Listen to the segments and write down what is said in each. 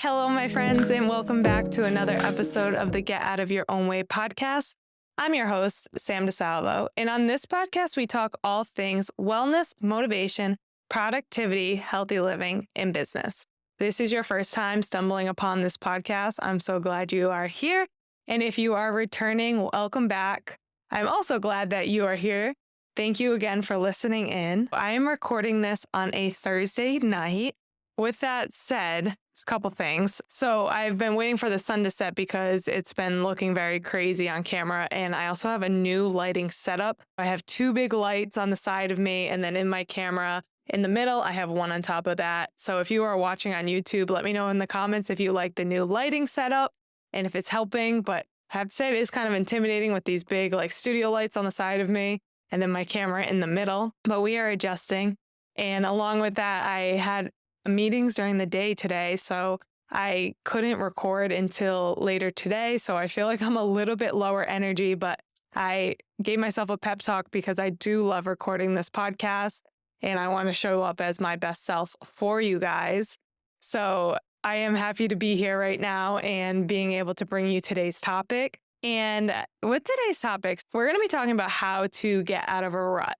Hello, my friends, and welcome back to another episode of the Get Out of Your Own Way podcast. I'm your host, Sam DeSalvo, and on this podcast, we talk all things wellness, motivation, productivity, healthy living, and business. This is your first time stumbling upon this podcast. I'm so glad you are here. And if you are returning, welcome back. I'm also glad that you are here. Thank you again for listening in. I am recording this on a Thursday night. With that said, a couple things. So I've been waiting for the sun to set because it's been looking very crazy on camera. And I also have a new lighting setup. I have two big lights on the side of me, and then in my camera in the middle, I have one on top of that. So if you are watching on YouTube, let me know in the comments if you like the new lighting setup and if it's helping. But I have to say it is kind of intimidating with these big studio lights on the side of me and then my camera in the middle. But we are adjusting. And along with that, I had meetings during the day today, so I couldn't record until later today. So I feel like I'm a little bit lower energy, but I gave myself a pep talk because I do love recording this podcast and I want to show up as my best self for you guys. So I am happy to be here right now and being able to bring you today's topic. And with today's topics, we're going to be talking about how to get out of a rut.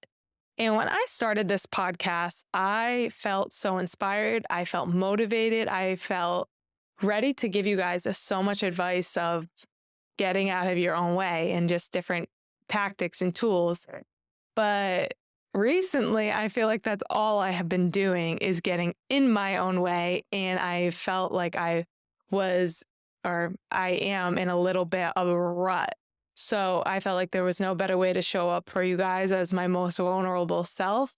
And when I started this podcast, I felt so inspired. I felt motivated. I felt ready to give you guys so much advice of getting out of your own way and just different tactics and tools. But recently, I feel like that's all I have been doing is getting in my own way. And I felt like I am in a little bit of a rut. So I felt like there was no better way to show up for you guys as my most vulnerable self.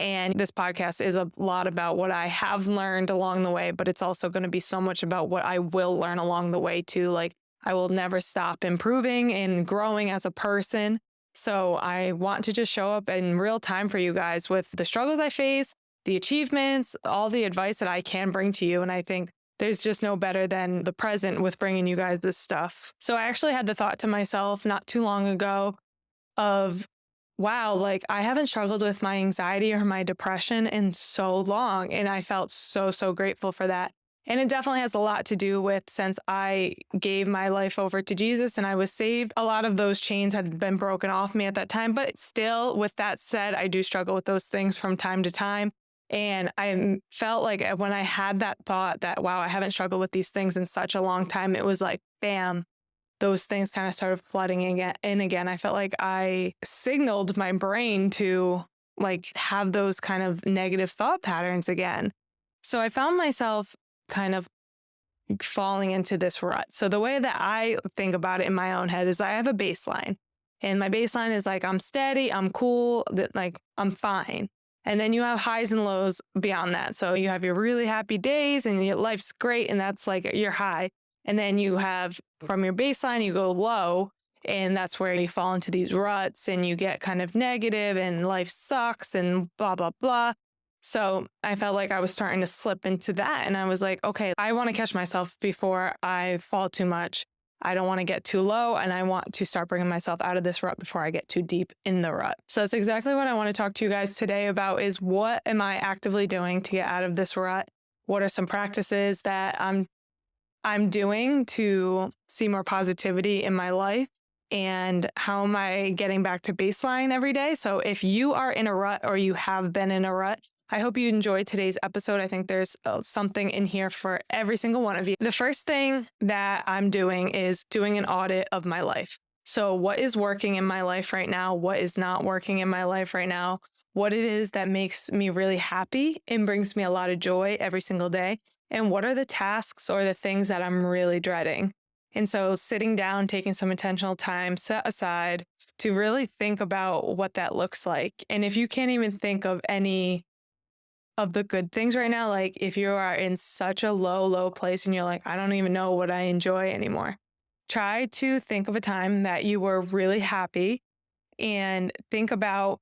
And this podcast is a lot about what I have learned along the way, but it's also going to be so much about what I will learn along the way too. I will never stop improving and growing as a person. So I want to just show up in real time for you guys with the struggles I face, the achievements, all the advice that I can bring to you. And I think there's just no better than the present with bringing you guys this stuff. So I actually had the thought to myself not too long ago of, wow, I haven't struggled with my anxiety or my depression in so long. And I felt so, so grateful for that. And it definitely has a lot to do with since I gave my life over to Jesus and I was saved, a lot of those chains had been broken off me at that time. But still, with that said, I do struggle with those things from time to time. And I felt like when I had that thought that, wow, I haven't struggled with these things in such a long time, it was like, bam, those things kind of started flooding in again. I felt like I signaled my brain to have those kind of negative thought patterns again. So I found myself kind of falling into this rut. So the way that I think about it in my own head is I have a baseline. And my baseline is I'm steady, I'm cool, I'm fine. And then you have highs and lows beyond that. So you have your really happy days and your life's great. And that's your high. And then you have from your baseline, you go low. And that's where you fall into these ruts and you get kind of negative and life sucks and blah, blah, blah. So I felt like I was starting to slip into that. And I was like, okay, I want to catch myself before I fall too much. I don't want to get too low and I want to start bringing myself out of this rut before I get too deep in the rut. So that's exactly what I want to talk to you guys today about is what am I actively doing to get out of this rut? What are some practices that I'm doing to see more positivity in my life? And how am I getting back to baseline every day? So if you are in a rut or you have been in a rut, I hope you enjoyed today's episode. I think there's something in here for every single one of you. The first thing that I'm doing is doing an audit of my life. So what is working in my life right now? What is not working in my life right now? What it is that makes me really happy and brings me a lot of joy every single day? And what are the tasks or the things that I'm really dreading? And so sitting down, taking some intentional time set aside to really think about what that looks like. And if you can't even think of any of the good things right now, if you are in such a low place and you're I don't even know what I enjoy anymore, try to think of a time that you were really happy and think about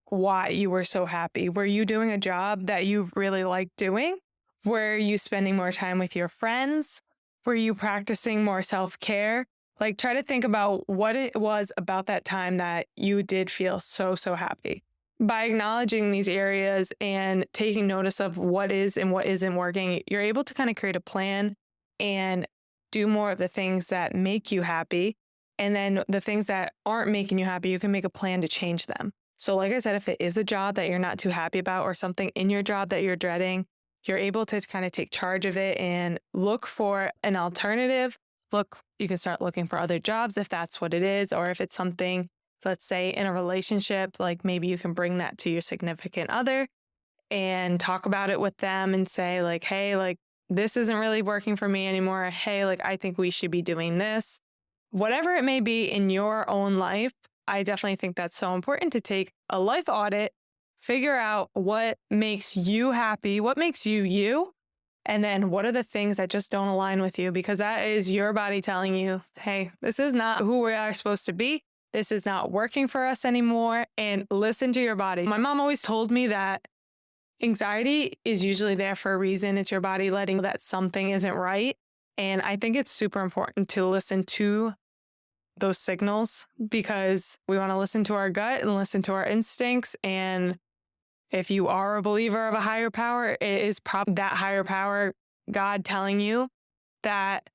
why you were so happy. Were you doing a job that you really liked doing? Were you spending more time with your friends? Were you practicing more self-care? Try to think about what it was about that time that you did feel so, so happy. By acknowledging these areas and taking notice of what is and what isn't working, you're able to kind of create a plan and do more of the things that make you happy. And then the things that aren't making you happy, you can make a plan to change them. So like I said, if it is a job that you're not too happy about or something in your job that you're dreading, you're able to kind of take charge of it and look for an alternative. You can start looking for other jobs if that's what it is, or if it's something, let's say in a relationship, like maybe you can bring that to your significant other and talk about it with them and say like, hey, like this isn't really working for me anymore. Hey, like I think we should be doing this. Whatever it may be in your own life, I definitely think that's so important to take a life audit, figure out what makes you happy, what makes you you, and then what are the things that just don't align with you, because that is your body telling you, hey, this is not who we are supposed to be. This is not working for us anymore. And listen to your body. My mom always told me that anxiety is usually there for a reason. It's your body letting you know that something isn't right. And I think it's super important to listen to those signals, because we want to listen to our gut and listen to our instincts. And if you are a believer of a higher power, it is probably that higher power, God, telling you that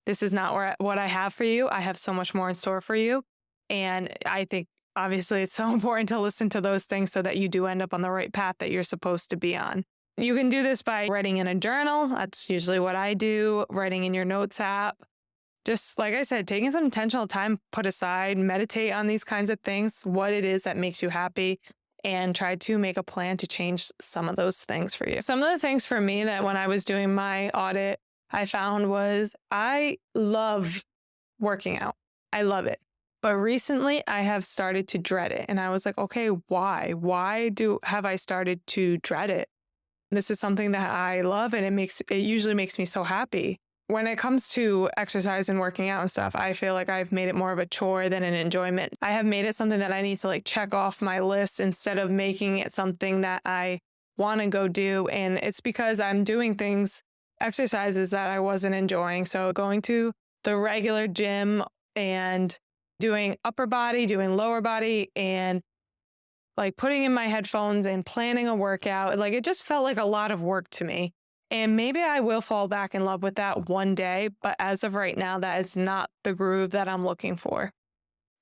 this is not what I have for you. I have so much more in store for you. And I think obviously it's so important to listen to those things so that you do end up on the right path that you're supposed to be on. You can do this by writing in a journal. That's usually what I do, writing in your notes app. Just like I said, taking some intentional time put aside, meditate on these kinds of things, what it is that makes you happy, and try to make a plan to change some of those things for you. Some of the things for me that when I was doing my audit, I found was I love working out. I love it. But recently I have started to dread it. And I was like, okay, why? Why have I started to dread it? This is something that I love, and it usually makes me so happy. When it comes to exercise and working out and stuff, I feel like I've made it more of a chore than an enjoyment. I have made it something that I need to like check off my list instead of making it something that I want to go do. And it's because I'm doing exercises that I wasn't enjoying. So going to the regular gym and doing upper body, doing lower body, and like putting in my headphones and planning a workout, like it just felt like a lot of work to me. And maybe I will fall back in love with that one day, but as of right now, that is not the groove that I'm looking for.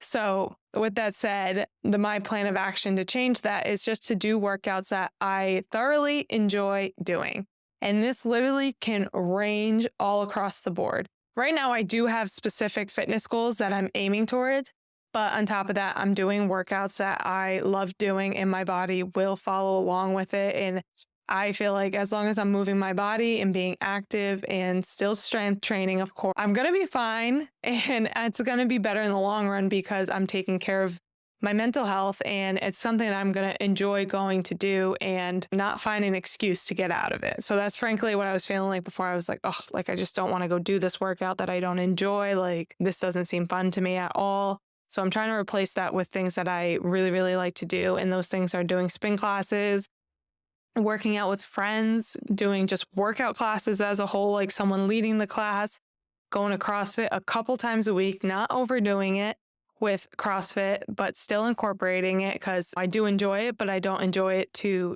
So with that said, my plan of action to change that is just to do workouts that I thoroughly enjoy doing. And this literally can range all across the board. Right now, I do have specific fitness goals that I'm aiming towards, but on top of that, I'm doing workouts that I love doing and my body will follow along with it. And I feel like as long as I'm moving my body and being active and still strength training, of course, I'm going to be fine. And it's going to be better in the long run because I'm taking care of my mental health, and it's something that I'm going to enjoy going to do and not find an excuse to get out of it. So that's frankly what I was feeling like before. I was like, oh, like I just don't want to go do this workout that I don't enjoy. Like this doesn't seem fun to me at all. So I'm trying to replace that with things that I really, really like to do. And those things are doing spin classes, working out with friends, doing just workout classes as a whole, like someone leading the class, going to CrossFit a couple times a week, not overdoing it with CrossFit, but still incorporating it because I do enjoy it, but I don't enjoy it to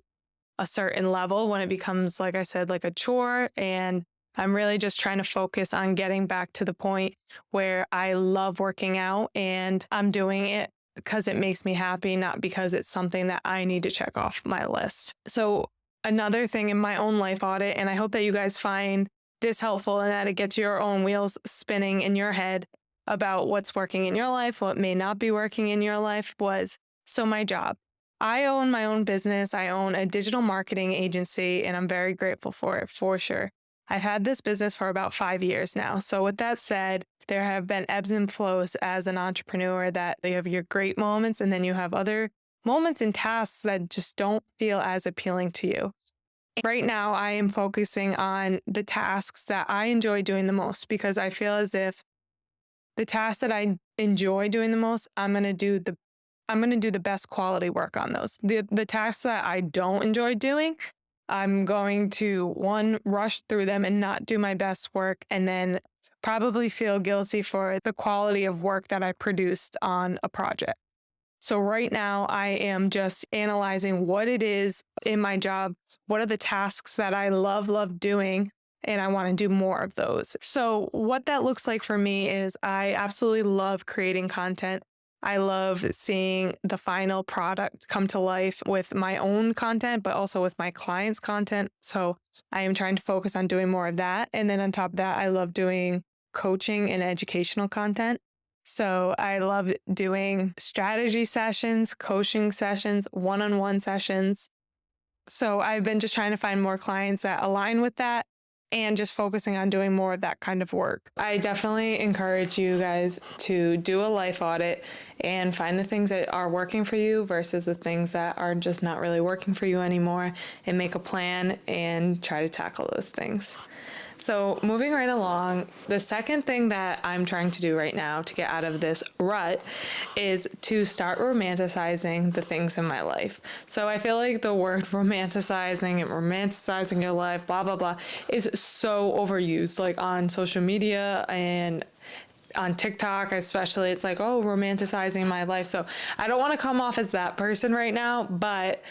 a certain level when it becomes, like I said, like a chore. And I'm really just trying to focus on getting back to the point where I love working out and I'm doing it because it makes me happy, not because it's something that I need to check off my list. So another thing in my own life audit, and I hope that you guys find this helpful and that it gets your own wheels spinning in your head about what's working in your life, what may not be working in your life, was my job. I own my own business. I own a digital marketing agency, and I'm very grateful for it, for sure. I've had this business for about 5 years now. So with that said, there have been ebbs and flows as an entrepreneur, that you have your great moments and then you have other moments and tasks that just don't feel as appealing to you. Right now, I am focusing on the tasks that I enjoy doing the most, because I feel as if the tasks that I enjoy doing the most, I'm going to do the best quality work on those. The tasks that I don't enjoy doing, I'm going to, one, rush through them and not do my best work, and then probably feel guilty for the quality of work that I produced on a project. So right now, I am just analyzing what it is in my job. What are the tasks that I love doing and I want to do more of those. So what that looks like for me is I absolutely love creating content. I love seeing the final product come to life with my own content, but also with my clients' content. So I am trying to focus on doing more of that. And then on top of that, I love doing coaching and educational content. So I love doing strategy sessions, coaching sessions, one-on-one sessions. So I've been just trying to find more clients that align with that and just focusing on doing more of that kind of work. I definitely encourage you guys to do a life audit and find the things that are working for you versus the things that are just not really working for you anymore, and make a plan and try to tackle those things. So moving right along, the second thing that I'm trying to do right now to get out of this rut is to start romanticizing the things in my life. So I feel like the word romanticizing and romanticizing your life, blah, blah, blah, is so overused, like on social media and on TikTok especially. It's like, oh, romanticizing my life. So I don't want to come off as that person right now, but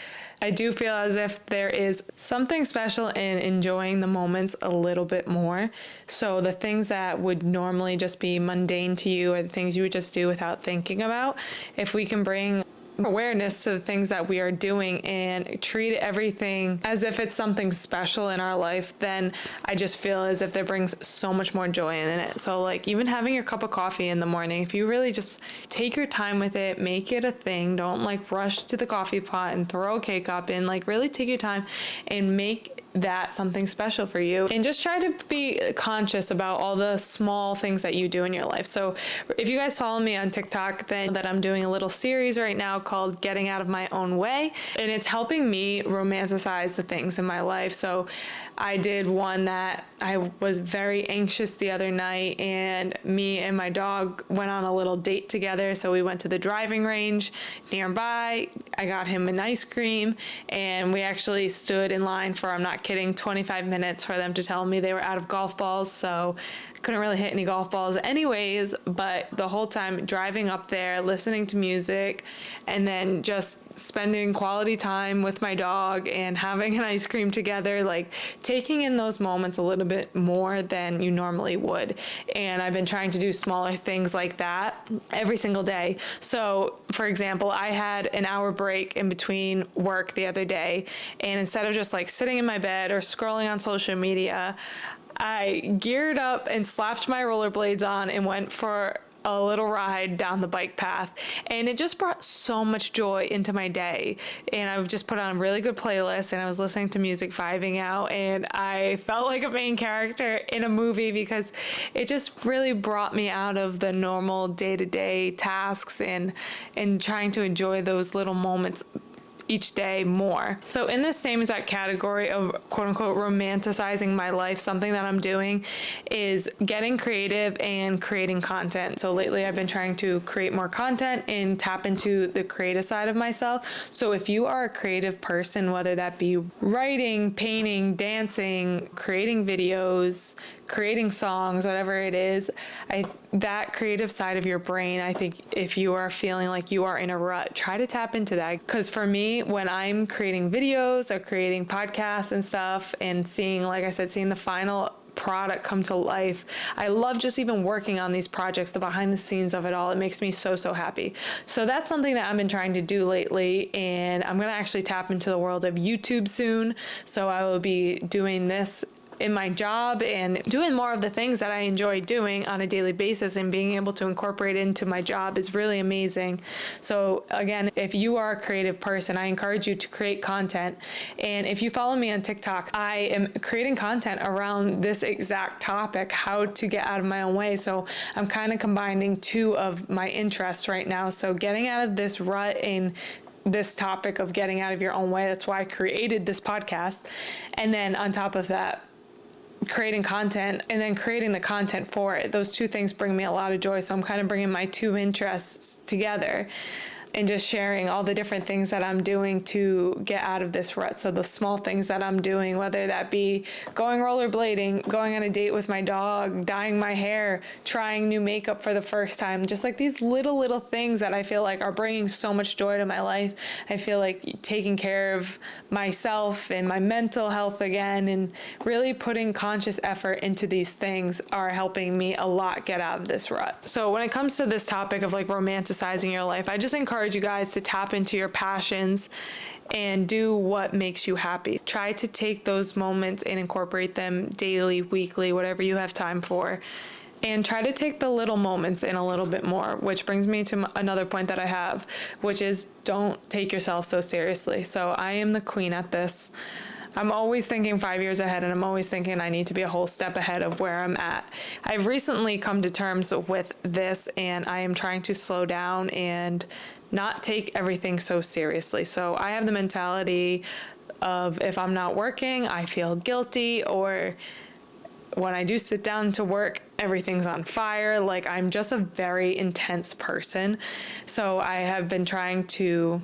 I do feel as if there is something special in enjoying the moments a little bit more. So the things that would normally just be mundane to you, or the things you would just do without thinking about, if we can bring awareness to the things that we are doing and treat everything as if it's something special in our life, then I just feel as if that brings so much more joy in it. So like even having your cup of coffee in the morning, if you really just take your time with it, make it a thing, don't like rush to the coffee pot and throw a K-cup in, like really take your time and make that something special for you, and just try to be conscious about all the small things that you do in your life. So if you guys follow me on TikTok, then that I'm doing a little series right now called Getting Out of My Own Way, and it's helping me romanticize the things in my life. So I did one that I was very anxious the other night, and me and my dog went on a little date together. So we went to the driving range nearby. I got him an ice cream, and we actually stood in line for, I'm not kidding, 25 minutes for them to tell me they were out of golf balls. So couldn't really hit any golf balls anyways, but the whole time driving up there, listening to music, and then just spending quality time with my dog and having an ice cream together, like taking in those moments a little bit more than you normally would. And I've been trying to do smaller things like that every single day. So for example, I had an hour break in between work the other day, and instead of just like sitting in my bed or scrolling on social media, I geared up and slapped my rollerblades on and went for a little ride down the bike path, and it just brought so much joy into my day. And I just put on a really good playlist, and I was listening to music, vibing out, and I felt like a main character in a movie because it just really brought me out of the normal day-to-day tasks and trying to enjoy those little moments each day more. So in this same exact category of quote unquote romanticizing my life, something that I'm doing is getting creative and creating content. So lately I've been trying to create more content and tap into the creative side of myself. So if you are a creative person, whether that be writing, painting, dancing, creating videos, creating songs, whatever it is, that creative side of your brain, I think if you are feeling like you are in a rut, try to tap into that. Because for me, when I'm creating videos or creating podcasts and stuff and seeing, like I said, seeing the final product come to life, I love just even working on these projects, the behind the scenes of it all. It makes me so, so happy. So that's something that I've been trying to do lately, and I'm going to actually tap into the world of YouTube soon. So I will be doing this in my job and doing more of the things that I enjoy doing on a daily basis, and being able to incorporate it into my job is really amazing. So again, if you are a creative person, I encourage you to create content. And if you follow me on TikTok, I am creating content around this exact topic, how to get out of my own way. So I'm kind of combining two of my interests right now. So getting out of this rut and this topic of getting out of your own way. That's why I created this podcast. And then on top of that, creating content and then creating the content for it. Those two things bring me a lot of joy. So I'm kind of bringing my two interests together. and just sharing all the different things that I'm doing to get out of this rut. So the small things that I'm doing, whether that be going rollerblading, going on a date with my dog, dyeing my hair, trying new makeup for the first time, just like these little things that I feel like are bringing so much joy to my life. I feel like taking care of myself and my mental health again, and really putting conscious effort into these things are helping me a lot get out of this rut. So when it comes to this topic of like romanticizing your life, I just encourage you guys to tap into your passions and do what makes you happy. Try to take those moments and incorporate them daily, weekly, whatever you have time for. And try to take the little moments in a little bit more, which brings me to another point that I have, which is don't take yourself so seriously. So I am the queen at this. I'm always thinking 5 years ahead, and I'm always thinking I need to be a whole step ahead of where I'm at. I've recently come to terms with this, and I am trying to slow down and not take everything so seriously. So I have the mentality of if I'm not working, I feel guilty, or when I do sit down to work, everything's on fire. Like, I'm just a very intense person. So I have been trying to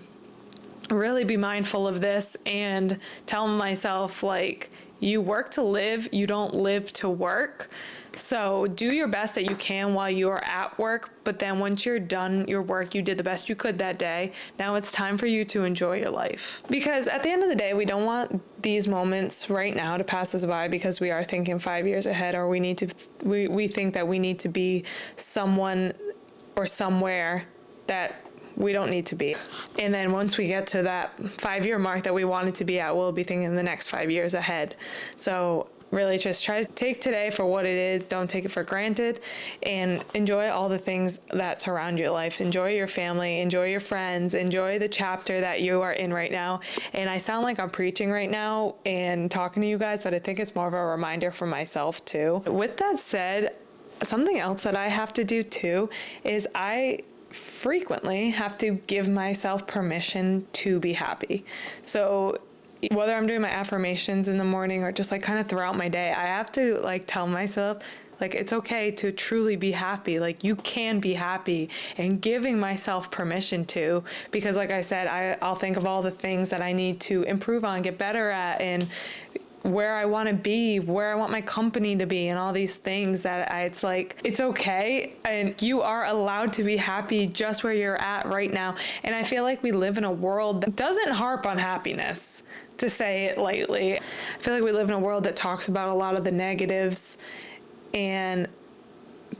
really be mindful of this and tell myself, like, you work to live, you don't live to work. So do your best that you can while you are at work, but then once you're done your work, you did the best you could that day. Now it's time for you to enjoy your life. Because at the end of the day, we don't want these moments right now to pass us by because we are thinking 5 years ahead, or we think that we need to be someone or somewhere that we don't need to be. And then once we get to that 5-year mark that we wanted to be at, we'll be thinking the next 5 years ahead. So really just try to take today for what it is. Don't take it for granted, and enjoy all the things that surround your life. Enjoy your family, enjoy your friends, enjoy the chapter that you are in right now. And I sound like I'm preaching right now and talking to you guys, but I think it's more of a reminder for myself too. With that said, something else that I have to do too is I frequently have to give myself permission to be happy. So whether I'm doing my affirmations in the morning or just like kind of throughout my day, I have to like tell myself, like, it's okay to truly be happy. Like, you can be happy, and giving myself permission to, because like I said, I'll think of all the things that I need to improve on, get better at, and where I want to be, where I want my company to be, and all these things that it's like, it's okay. And you are allowed to be happy just where you're at right now. And I feel like we live in a world that doesn't harp on happiness, to say it lightly. I feel like we live in a world that talks about a lot of the negatives, and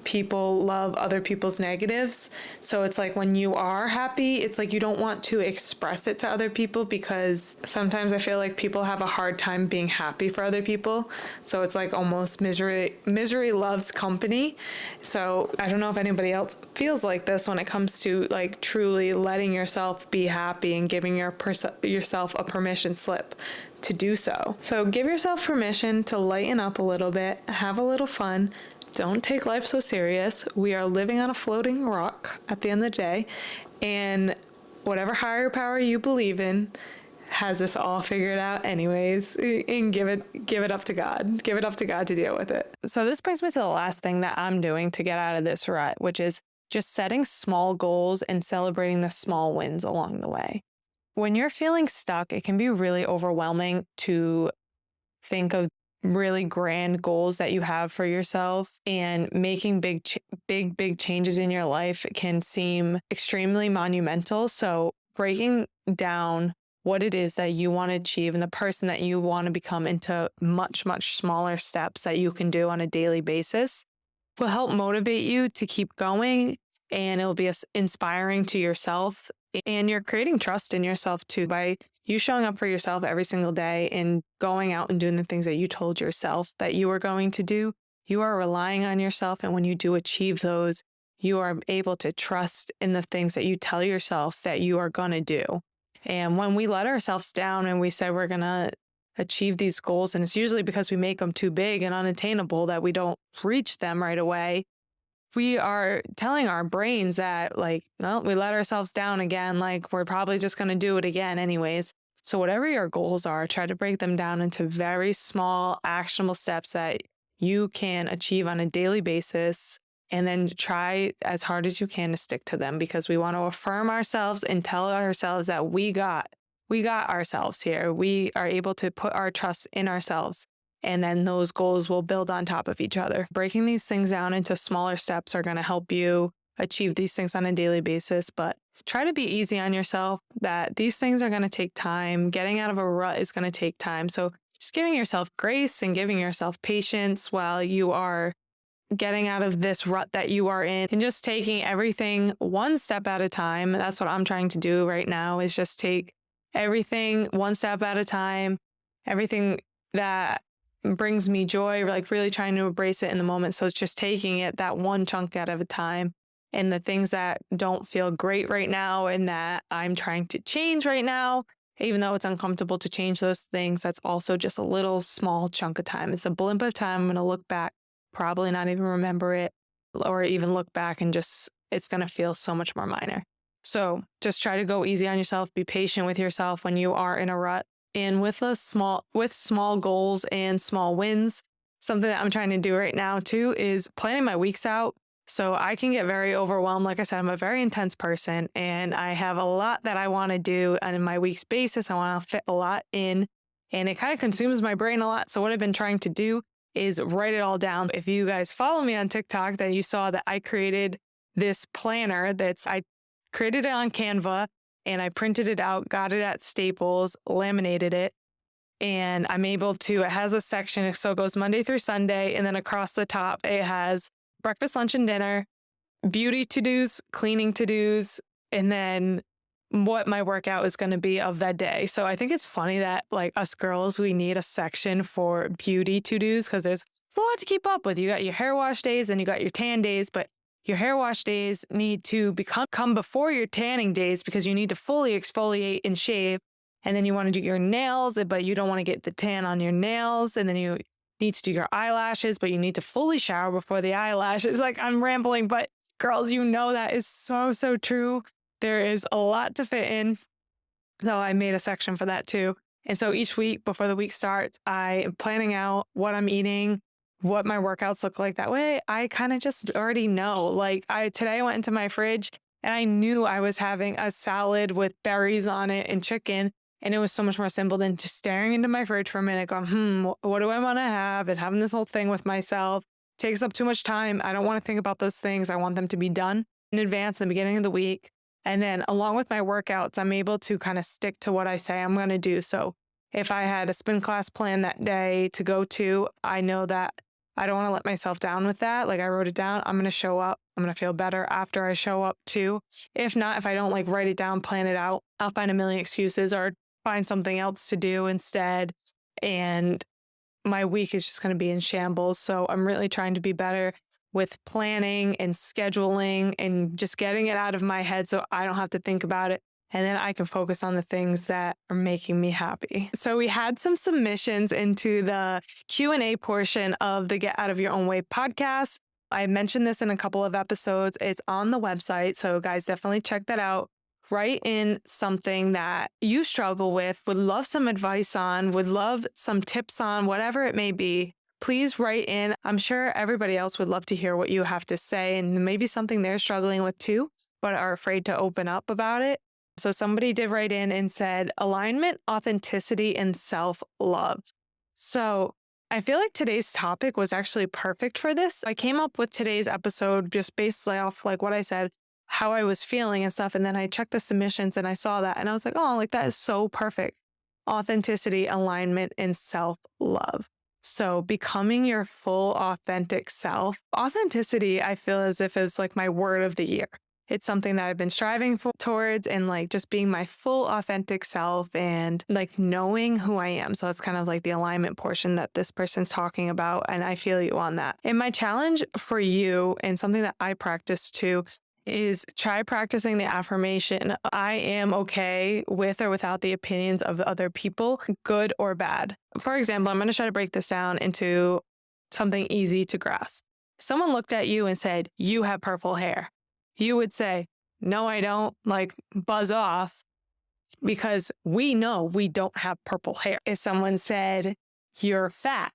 people love other people's negatives. So it's like when you are happy, it's like you don't want to express it to other people, because sometimes I feel like people have a hard time being happy for other people. So it's like almost misery loves company. So I don't know if anybody else feels like this when it comes to like truly letting yourself be happy and giving yourself a permission slip to do so. So give yourself permission to lighten up a little bit, have a little fun. Don't take life so serious. We are living on a floating rock at the end of the day, and whatever higher power you believe in has this all figured out anyways, and give it up to God. Give it up to God to deal with it. So this brings me to the last thing that I'm doing to get out of this rut, which is just setting small goals and celebrating the small wins along the way. When you're feeling stuck, it can be really overwhelming to think of really grand goals that you have for yourself, and making big changes in your life can seem extremely monumental. So breaking down what it is that you want to achieve and the person that you want to become into much smaller steps that you can do on a daily basis will help motivate you to keep going, and it'll be inspiring to yourself, and you're creating trust in yourself too by you showing up for yourself every single day and going out and doing the things that you told yourself that you were going to do. You are relying on yourself, and when you do achieve those, you are able to trust in the things that you tell yourself that you are going to do. And when we let ourselves down and we say we're going to achieve these goals, and it's usually because we make them too big and unattainable that we don't reach them right away, we are telling our brains that, like, well, we let ourselves down again, like we're probably just going to do it again anyways. So whatever your goals are, try to break them down into very small, actionable steps that you can achieve on a daily basis and then try as hard as you can to stick to them, because we want to affirm ourselves and tell ourselves that we got ourselves here. We are able to put our trust in ourselves, and then those goals will build on top of each other. Breaking these things down into smaller steps are going to help you achieve these things on a daily basis, but try to be easy on yourself, that these things are going to take time. Getting out of a rut is going to take time. So just giving yourself grace and giving yourself patience while you are getting out of this rut that you are in, and just taking everything one step at a time. That's what I'm trying to do right now, is just take everything one step at a time. Everything that brings me joy, like really trying to embrace it in the moment. So it's just taking it that one chunk at a time. And the things that don't feel great right now and that I'm trying to change right now, even though it's uncomfortable to change those things, that's also just a little small chunk of time. It's a blimp of time. I'm going to look back, probably not even remember it, or even look back and just, it's going to feel so much more minor. So just try to go easy on yourself. Be patient with yourself when you are in a rut. And with small goals and small wins, something that I'm trying to do right now too is planning my weeks out. So I can get very overwhelmed. Like I said, I'm a very intense person, and I have a lot that I want to do on my week's basis. I want to fit a lot in, and it kind of consumes my brain a lot. So what I've been trying to do is write it all down. If you guys follow me on TikTok, then you saw that I created this planner I created it on Canva, and I printed it out, got it at Staples, laminated it, and I'm able to, it has a section, so it goes Monday through Sunday, and then across the top, it has breakfast, lunch, and dinner, beauty to-dos, cleaning to-dos, and then what my workout is going to be of that day. So I think it's funny that like us girls, we need a section for beauty to-dos, because there's a lot to keep up with. You got your hair wash days and you got your tan days, but your hair wash days need to come before your tanning days, because you need to fully exfoliate and shave. And then you want to do your nails, but you don't want to get the tan on your nails. And then you need to do your eyelashes, but you need to fully shower before the eyelashes. Like, I'm rambling, but girls, you know that is so, so true. There is a lot to fit in. So I made a section for that too. And so each week before the week starts, I am planning out what I'm eating, what my workouts look like. That way I kind of just already know. Like today I went into my fridge and I knew I was having a salad with berries on it and chicken. And it was so much more simple than just staring into my fridge for a minute going, what do I want to have? And having this whole thing with myself takes up too much time. I don't want to think about those things. I want them to be done in advance in the beginning of the week. And then along with my workouts, I'm able to kind of stick to what I say I'm going to do. So if I had a spin class plan that day to go to, I know that I don't want to let myself down with that. Like, I wrote it down. I'm going to show up. I'm going to feel better after I show up too. If not, if I don't like write it down, plan it out, I'll find a million excuses or find something else to do instead. And my week is just going to be in shambles. So I'm really trying to be better with planning and scheduling and just getting it out of my head so I don't have to think about it. And then I can focus on the things that are making me happy. So we had some submissions into the Q&A portion of the Get Out of Your Own Way podcast. I mentioned this in a couple of episodes. It's on the website. So guys, definitely check that out. Write in something that you struggle with, would love some advice on, would love some tips on, whatever it may be. Please write in. I'm sure everybody else would love to hear what you have to say, and maybe something they're struggling with too, but are afraid to open up about it. So somebody did write in and said, alignment, authenticity, and self-love. So I feel like today's topic was actually perfect for this. I came up with today's episode just based off like what I said, how I was feeling and stuff. And then I checked the submissions and I saw that and I was like, oh, like that is so perfect. Authenticity, alignment, and self-love. So becoming your full authentic self. Authenticity, I feel as if is like my word of the year. It's something that I've been striving towards, and like just being my full authentic self and like knowing who I am. So it's kind of like the alignment portion that this person's talking about. And I feel you on that. And my challenge for you, and something that I practice too, is try practicing the affirmation, I am okay with or without the opinions of other people, good or bad. For example, I'm going to try to break this down into something easy to grasp. Someone looked at you and said, you have purple hair. You would say, no, I don't, like buzz off, because we know we don't have purple hair. If someone said, you're fat,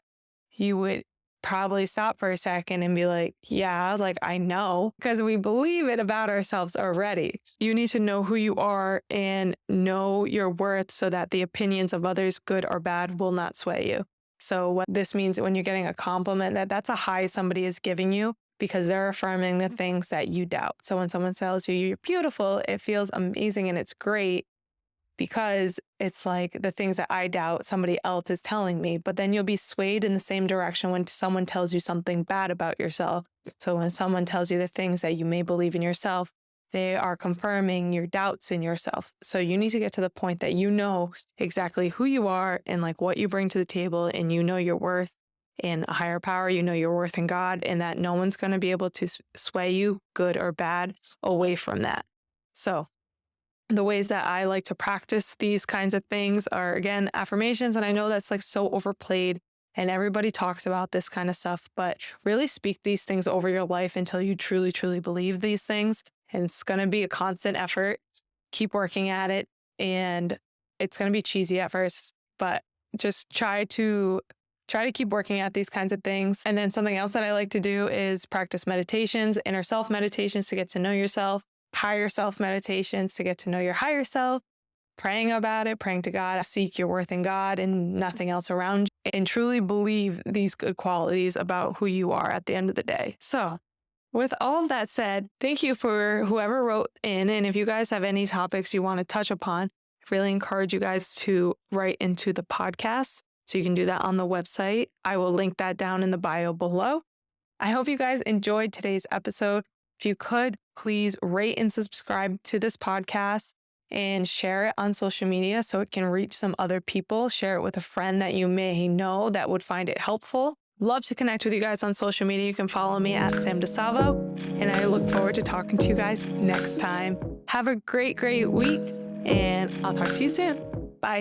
you would probably stop for a second and be like, yeah, like I know, because we believe it about ourselves already. You need to know who you are and know your worth so that the opinions of others, good or bad, will not sway you. So what this means when you're getting a compliment, that's a high somebody is giving you because they're affirming the things that you doubt. So when someone tells you you're beautiful, it feels amazing and it's great, because it's like the things that I doubt somebody else is telling me, but then you'll be swayed in the same direction when someone tells you something bad about yourself. So when someone tells you the things that you may believe in yourself, they are confirming your doubts in yourself. So you need to get to the point that you know exactly who you are and like what you bring to the table, and you know your worth in a higher power, you know your worth in God, and that no one's going to be able to sway you, good or bad, away from that. So the ways that I like to practice these kinds of things are, again, affirmations. And I know that's like so overplayed and everybody talks about this kind of stuff, but really speak these things over your life until you truly, truly believe these things. And it's going to be a constant effort. Keep working at it. And it's going to be cheesy at first, but just try to keep working at these kinds of things. And then something else that I like to do is practice meditations, inner self meditations to get to know yourself, higher self meditations to get to know your higher self, praying about it, praying to God, seek your worth in God and nothing else around you, and truly believe these good qualities about who you are at the end of the day. So with all of that said, thank you for whoever wrote in. And if you guys have any topics you want to touch upon, I really encourage you guys to write into the podcast. So you can do that on the website. I will link that down in the bio below. I hope you guys enjoyed today's episode. If you could, please rate and subscribe to this podcast and share it on social media so it can reach some other people. Share it with a friend that you may know that would find it helpful. Love to connect with you guys on social media. You can follow me at Sam DeSalvo, and I look forward to talking to you guys next time. Have a great, great week, and I'll talk to you soon. Bye.